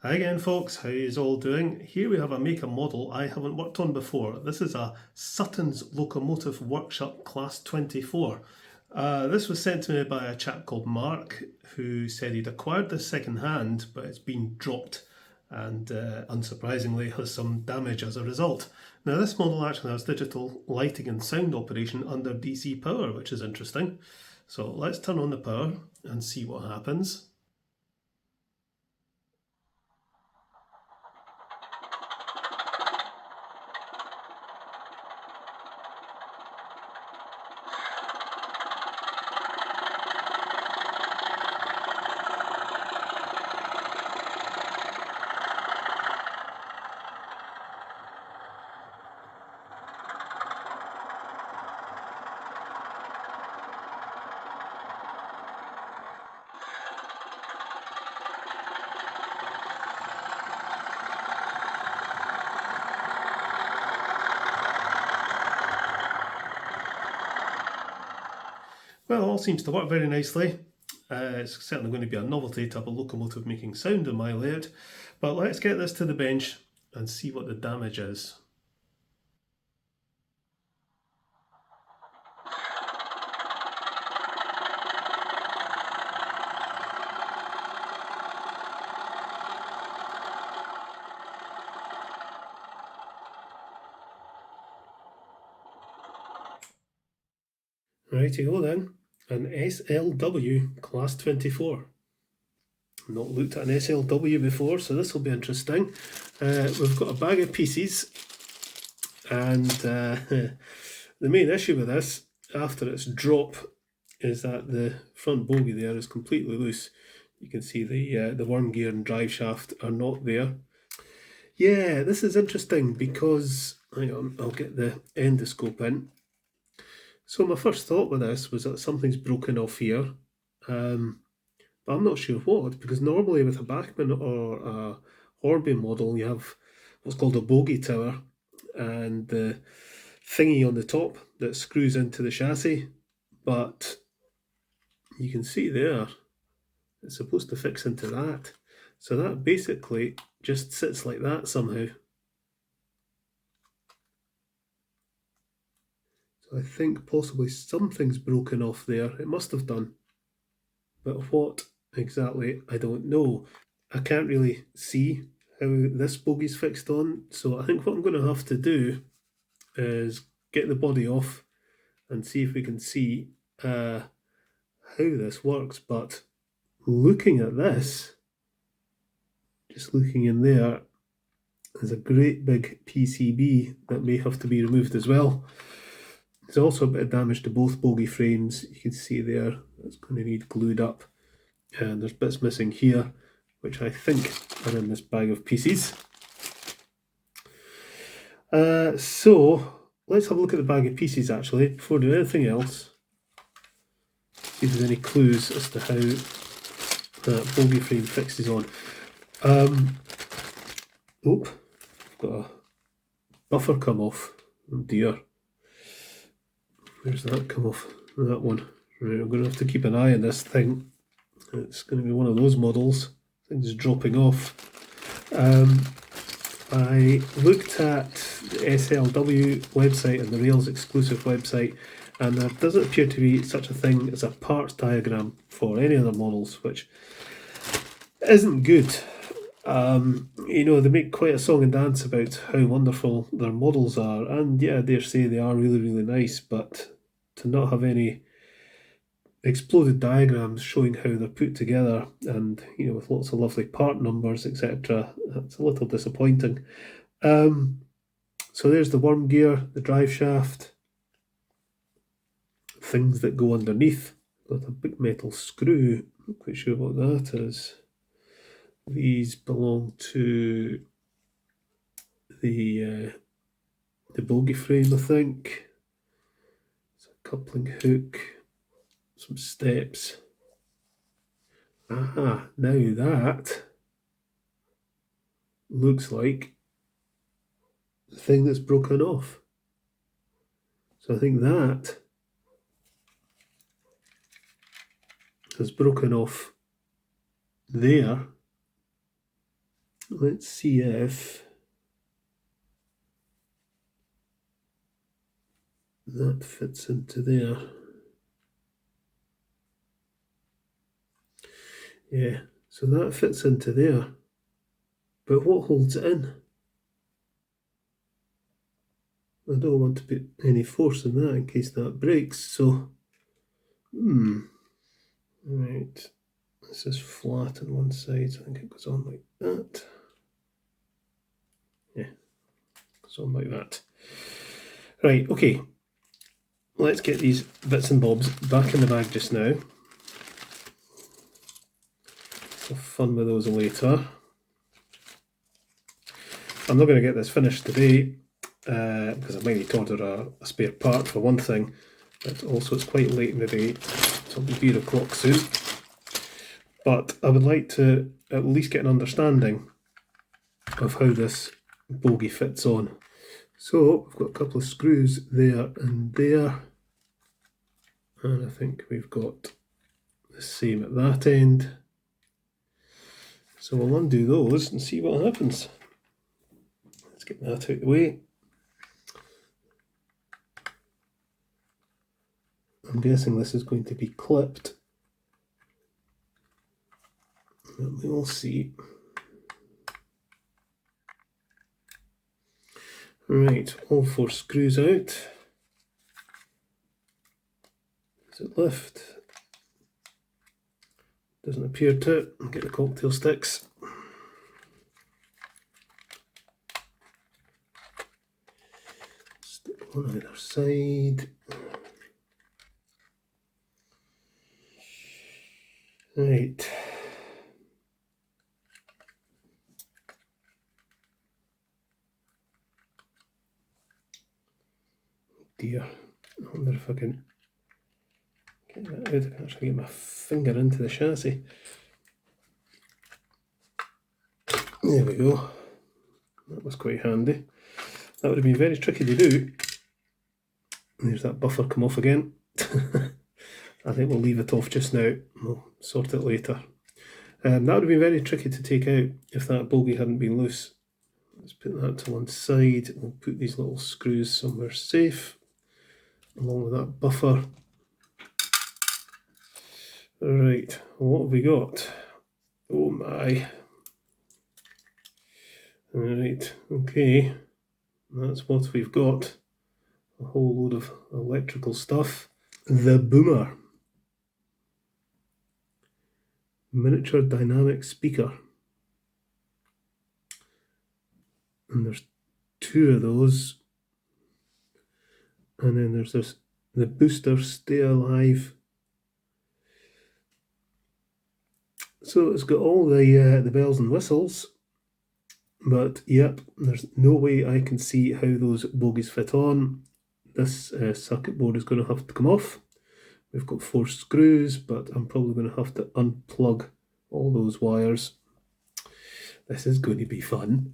Hi again folks, how is all doing? Here we have a make a model I haven't worked on before. This is a Sutton's Locomotive Workshop Class 24. This was sent to me by a chap called Mark who said he'd acquired this second hand but it's been dropped and unsurprisingly has some damage as a result. Now this model actually has digital lighting and sound operation under DC power, which is interesting. So let's turn on the power and see what happens. Well, all seems to work very nicely. It's certainly going to be a novelty to have a locomotive making sound in my layout, but let's get this to the bench and see what the damage is. Righty-o then, an SLW Class 24. Not looked at an SLW before, so this will be interesting. We've got a bag of pieces, and the main issue with this, after its drop, is that the front bogie there is completely loose. You can see the worm gear and drive shaft are not there. Yeah, this is interesting because, hang on, I'll get the endoscope in. So my first thought with this was that something's broken off here, but I'm not sure what, because normally with a Bachmann or a Horby model, you have what's called a bogie tower, and the thingy on the top that screws into the chassis, but you can see there, it's supposed to fix into that. So that basically just sits like that somehow. So I think possibly something's broken off there. It must have done. But what exactly, I don't know. I can't really see how this bogey's fixed on. So I think what I'm going to have to do is get the body off and see if we can see how this works. But looking at this, just looking in there, there's a great big PCB that may have to be removed as well. There's also a bit of damage to both bogie frames. You can see there, it's going to need glued up. And there's bits missing here, which I think are in this bag of pieces. So let's have a look at the bag of pieces actually, before doing anything else. See if there's any clues as to how that bogie frame fixes on. I've got a buffer come off. Oh dear. Where's that come off? That one. Right, I'm going to have to keep an eye on this thing. It's going to be one of those models. Things dropping off. I looked at the SLW website and the Rails exclusive website, and there doesn't appear to be such a thing as a parts diagram for any other models, which isn't good. You know, they make quite a song and dance about how wonderful their models are, and yeah, I dare say they are really, really nice, but to not have any exploded diagrams showing how they're put together and, you know, with lots of lovely part numbers, etc., that's a little disappointing. So there's the worm gear, the drive shaft, things that go underneath. Got a big metal screw, not quite sure what that is. These belong to the bogie frame, I think. It's a coupling hook, some steps. Aha, now that looks like the thing that's broken off. So I think that has broken off there, let's see if that fits into there. Yeah, so that fits into there. But what holds it in? I don't want to put any force in that in case that breaks, so right, this is flat on one side, so I think it goes on like that. Yeah, goes on like that. Right, okay, let's get these bits and bobs back in the bag just now. Have fun with those later. I'm not going to get this finished today because I might need to order a spare part for one thing, but also it's quite late in the day, so it'll be 8 o'clock soon. But I would like to at least get an understanding of how this bogie fits on. So we've got a couple of screws there and there, and I think we've got the same at that end. So we'll undo those and see what happens. Let's get that out of the way. I'm guessing this is going to be clipped. We will see. Right, all 4 screws out. Does it lift? Doesn't appear to. I'll get the cocktail sticks. Stick one either side. Right. Dear, I wonder if I can get that out. I can actually get my finger into the chassis. There we go. That was quite handy. That would have been very tricky to do. There's that buffer come off again. I think we'll leave it off just now. We'll sort it later. That would have been very tricky to take out if that bogie hadn't been loose. Let's put that to one side. We'll put these little screws somewhere safe, along with that buffer. Right, what have we got? Oh my. Right, okay. That's what we've got. A whole load of electrical stuff. The boomer. Miniature dynamic speaker. And there's 2 of those. And then there's this, the booster stay alive. So it's got all the bells and whistles, but yep, there's no way I can see how those bogies fit on. This circuit board is going to have to come off. We've got 4 screws, but I'm probably going to have to unplug all those wires. This is going to be fun.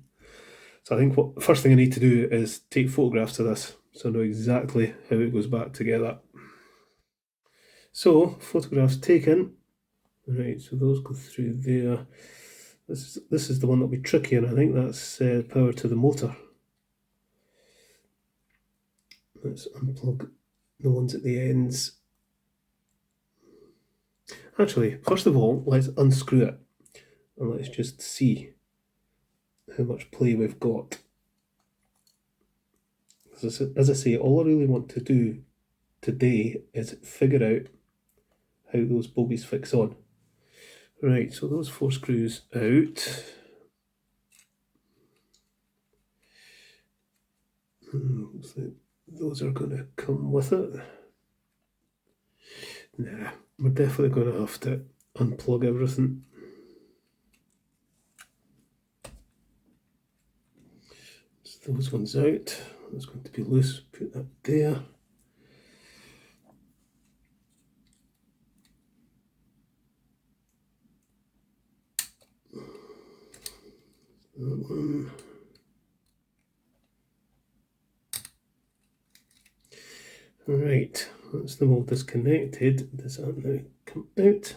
So I think what first thing I need to do is take photographs of this so I know exactly how it goes back together. So photographs taken. Right, so those go through there. This is the one that'll be tricky, and I think that's power to the motor. Let's unplug the ones at the ends. Actually, first of all, let's unscrew it and let's just see how much play we've got. As I say, all I really want to do today is figure out how those bogies fix on. Right, so those 4 screws out. Looks like those are going to come with it. Nah, we're definitely going to have to unplug everything. So those ones out. That's going to be loose. Put that there. That one. Right, that's them all disconnected. Does that now come out?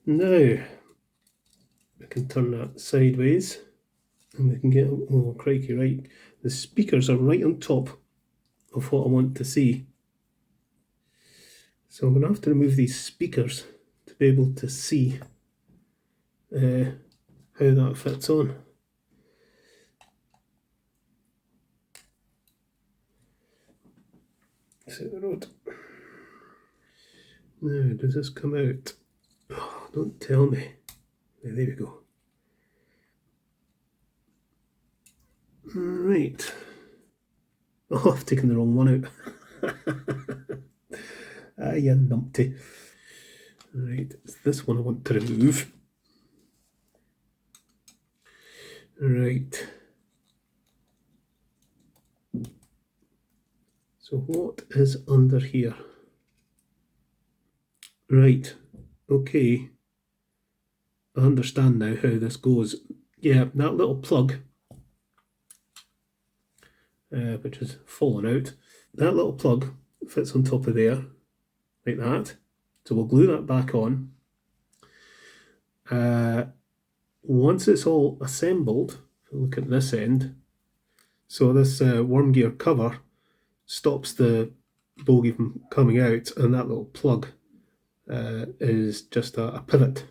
Now we can turn that sideways and we can get, oh crikey, right, the speakers are right on top of what I want to see. So I'm going to have to remove these speakers to be able to see how that fits on. Set the road. Now, does this come out? Oh, don't tell me. There we go. Right. Oh, I've taken the wrong one out. Ah, you numpty. Right, it's this one I want to remove. Right. So what is under here? Right. Okay. I understand now how this goes. Yeah, that little plug, which is fallen out, that little plug fits on top of there, like that. So we'll glue that back on. Once it's all assembled, look at this end. So this worm gear cover stops the bogie from coming out, and that little plug is just a pivot.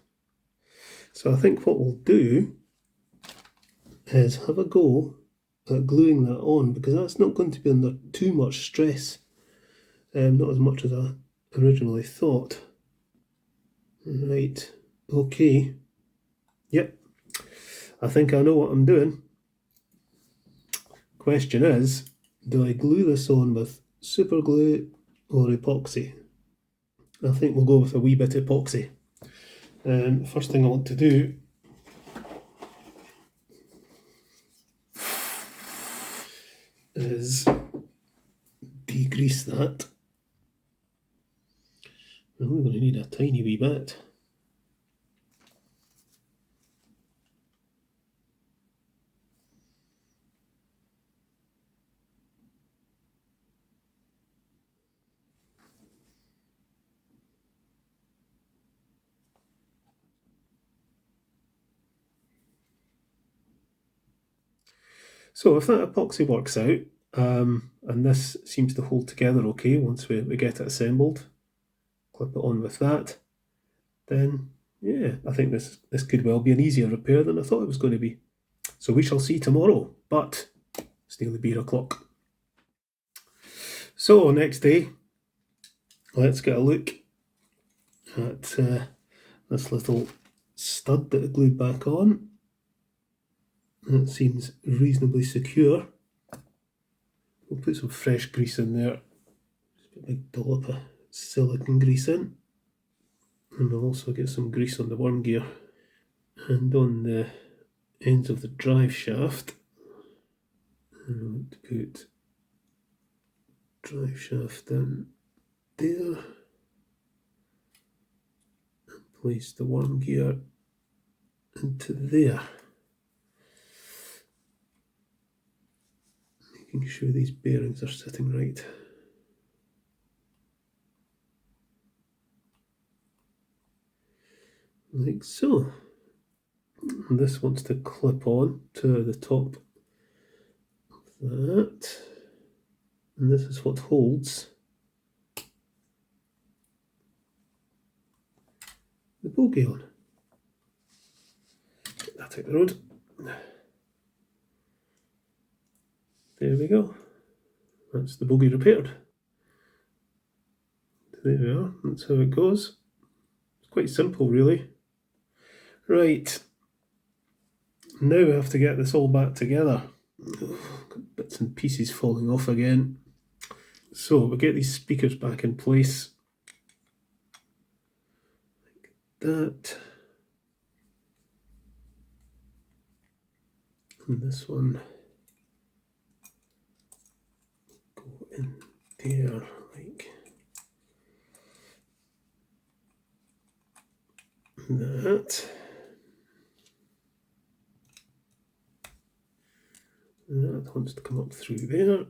So I think what we'll do is have a go at gluing that on, because that's not going to be under too much stress, not as much as I originally thought. Right, okay, yep, I think I know what I'm doing. Question is, do I glue this on with super glue or epoxy? I think we'll go with a wee bit epoxy. First thing I want to do is degrease that. And we're going to need a tiny wee bit. So if that epoxy works out, and this seems to hold together okay once we get it assembled, clip it on with that, then yeah, I think this could well be an easier repair than I thought it was going to be. So we shall see tomorrow, but it's nearly beer o'clock. So next day, let's get a look at this little stud that I glued back on. That seems reasonably secure. We'll put some fresh grease in there. Just put a big dollop of silicone grease in. And we'll also get some grease on the worm gear and on the ends of the drive shaft. And I want to put drive shaft in there. And place the worm gear into there. Making sure these bearings are sitting right. Like so. And this wants to clip on to the top of that. And this is what holds the bogie on. Get that out the road. There we go. That's the bogie repaired. There we are. That's how it goes. It's quite simple, really. Right. Now we have to get this all back together. Got bits and pieces falling off again. So we get these speakers back in place. Like that. And this one go in there like that. And that wants to come up through there.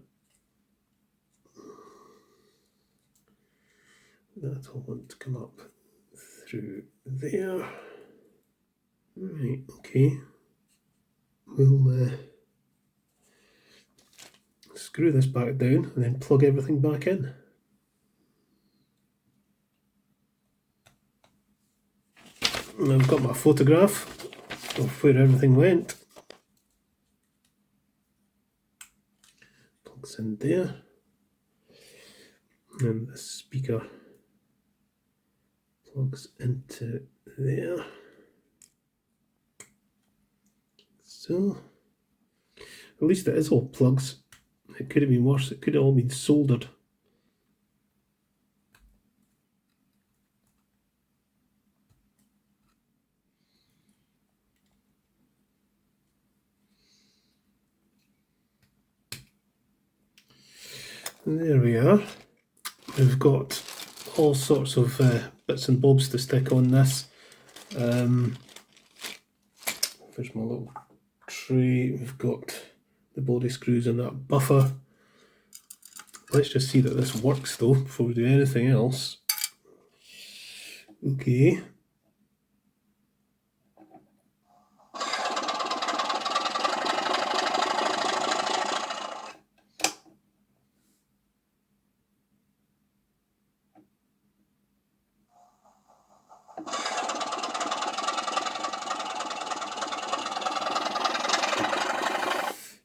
That will want to come up through there. Right, okay. We'll screw this back down and then plug everything back in. And I've got my photograph of where everything went. Plugs in there. And the speaker plugs into there. So, at least it is all plugs. It could have been worse. It could have all been soldered. And there we are. We've got all sorts of bits and bobs to stick on this. There's my little tray. We've got the body screws and that buffer. Let's just see that this works though before we do anything else. Okay.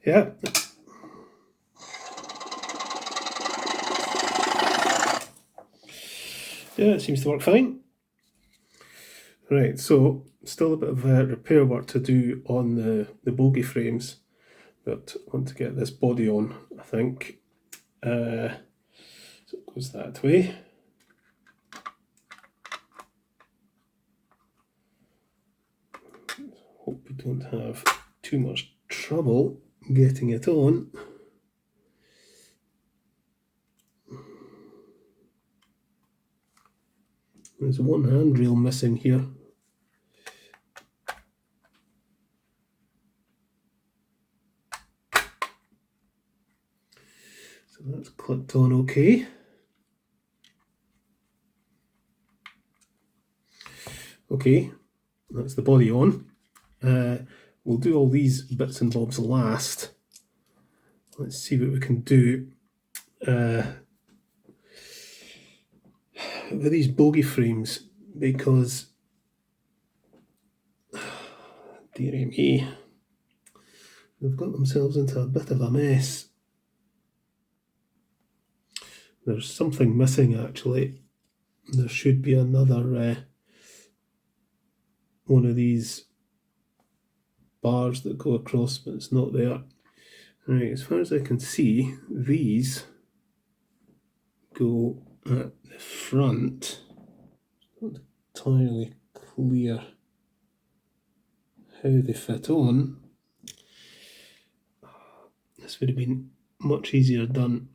Yeah. Yeah, it seems to work fine. Right, so still a bit of repair work to do on the bogie frames, but I want to get this body on, I think. So it goes that way. Hope we don't have too much trouble getting it on. There's one handrail missing here. So that's clipped on okay. Okay, that's the body on. We'll do all these bits and bobs last. Let's see what we can do with these bogie frames, because dearie me, they've got themselves into a bit of a mess. There's something missing actually. There should be another one of these bars that go across, but it's not there. Right, as far as I can see, these go at the front. It's not entirely clear how they fit on. This would have been much easier done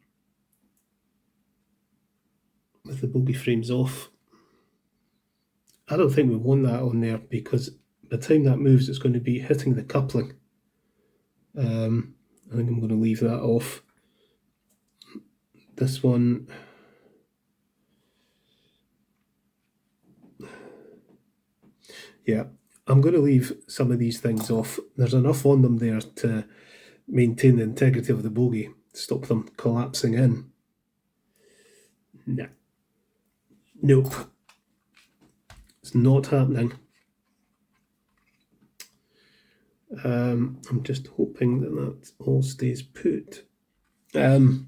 with the bogie frames off. I don't think we want that on there, because by the time that moves it's going to be hitting the coupling. I think I'm going to leave that off. This one, yeah, I'm going to leave some of these things off. There's enough on them there to maintain the integrity of the bogie, stop them collapsing in. Nah. Nope. It's not happening. I'm just hoping that that all stays put. Not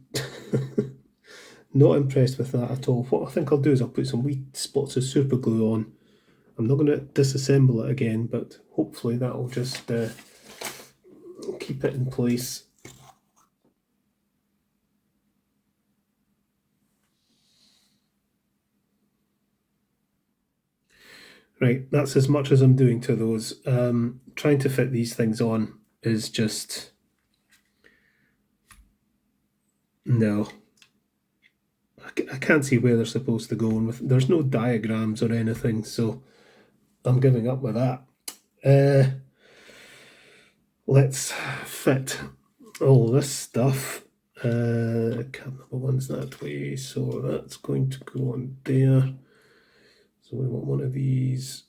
impressed with that at all. What I think I'll do is I'll put some wee spots of super glue on. I'm not going to disassemble it again, but hopefully that'll just keep it in place. Right, that's as much as I'm doing to those. Trying to fit these things on is just... no. I can't see where they're supposed to go, and there's no diagrams or anything, so I'm giving up with that. Let's fit all this stuff. Cab number one's that way, so that's going to go on there. So we want one of these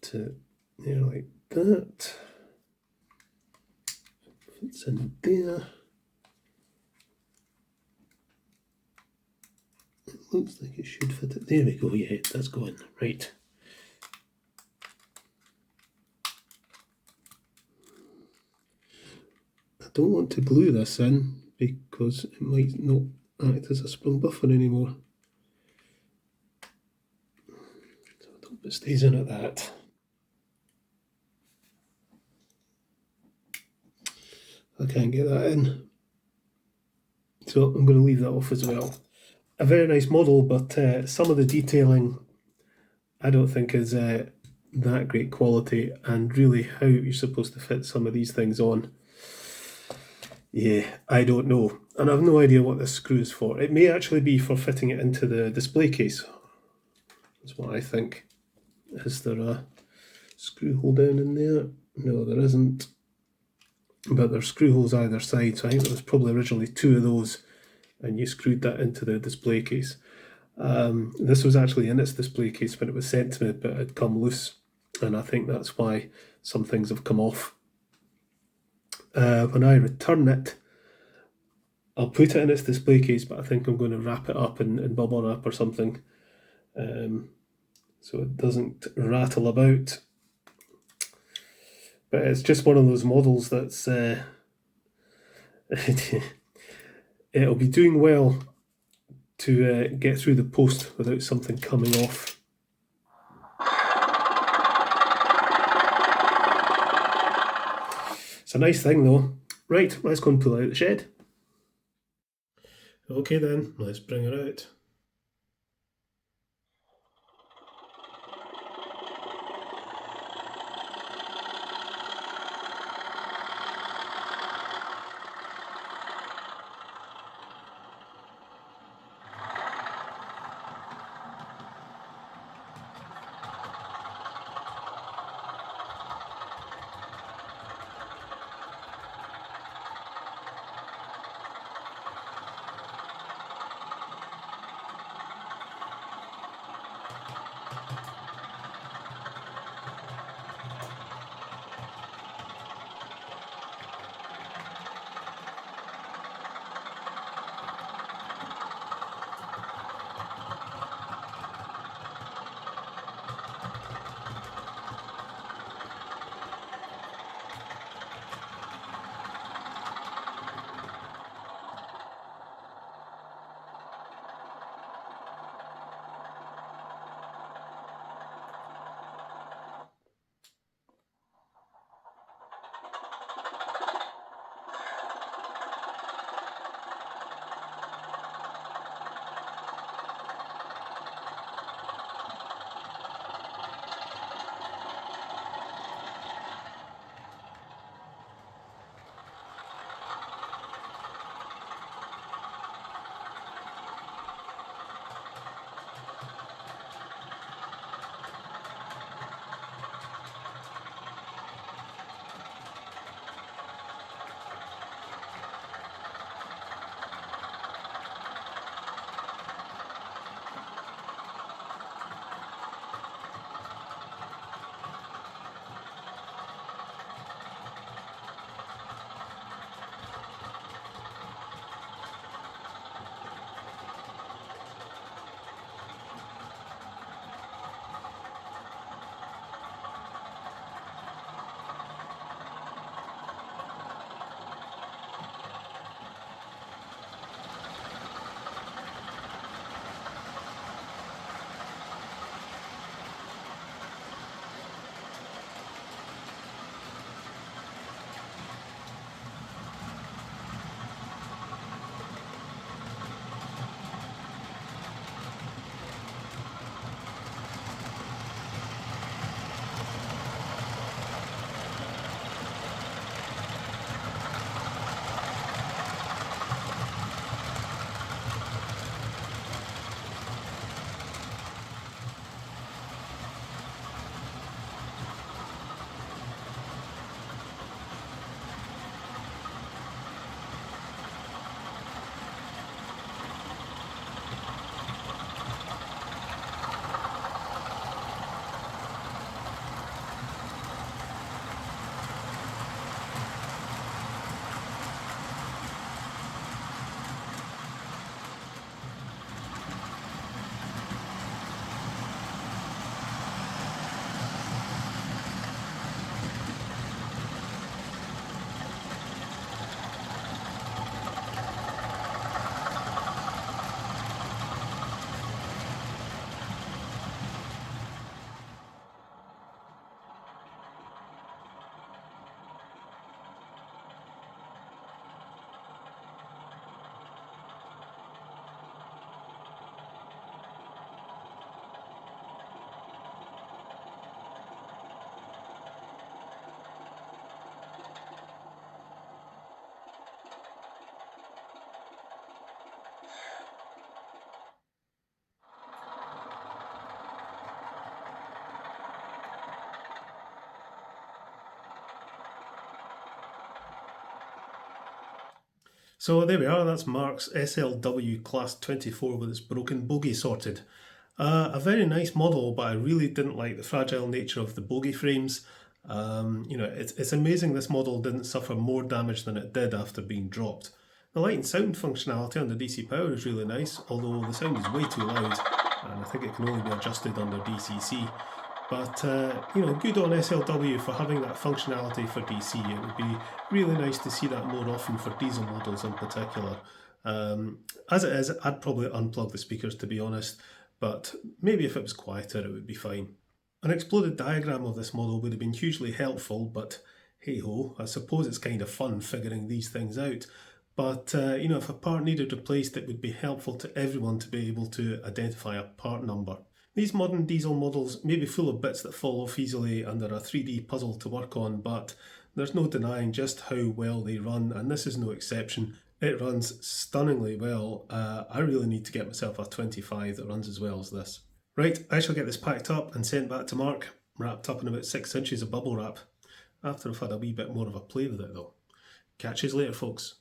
to there like that. Fits in there. It looks like it should fit it. There we go, yeah, that's going. Right. I don't want to glue this in because it might not act as a sprung buffer anymore. So I hope it stays in at that. I can't get that in. So I'm going to leave that off as well. A very nice model, but some of the detailing I don't think is that great quality, and really how you're supposed to fit some of these things on, yeah, I don't know. And I have no idea what this screw is for. It may actually be for fitting it into the display case. That's what I think. Is there a screw hole down in there? No, there isn't. But there's screw holes either side, so I think there was probably originally 2 of those, and you screwed that into the display case. This was actually in its display case when it was sent to me, but it had come loose, and I think that's why some things have come off. When I return it, I'll put it in its display case, but I think I'm going to wrap it up in bubble wrap or something, so it doesn't rattle about. But it's just one of those models that's it'll be doing well to get through the post without something coming off. It's a nice thing though. Right, let's go and pull it out the shed. Okay then, let's bring her out. So there we are, that's Mark's SLW Class 24 with its broken bogie sorted. A very nice model, but I really didn't like the fragile nature of the bogie frames. It's amazing this model didn't suffer more damage than it did after being dropped. The light and sound functionality under DC power is really nice, although the sound is way too loud, and I think it can only be adjusted under DCC. But, good on SLW for having that functionality for DC. It would be really nice to see that more often for diesel models in particular. As it is, I'd probably unplug the speakers, to be honest, but maybe if it was quieter it would be fine. An exploded diagram of this model would have been hugely helpful, but hey ho, I suppose it's kind of fun figuring these things out. But, if a part needed replaced, it would be helpful to everyone to be able to identify a part number. These modern diesel models may be full of bits that fall off easily and are a 3D puzzle to work on, but there's no denying just how well they run, and this is no exception. It runs stunningly well. I really need to get myself a 25 that runs as well as this. Right, I shall get this packed up and sent back to Mark, wrapped up in about 6 inches of bubble wrap, after I've had a wee bit more of a play with it though. Catch you later, folks.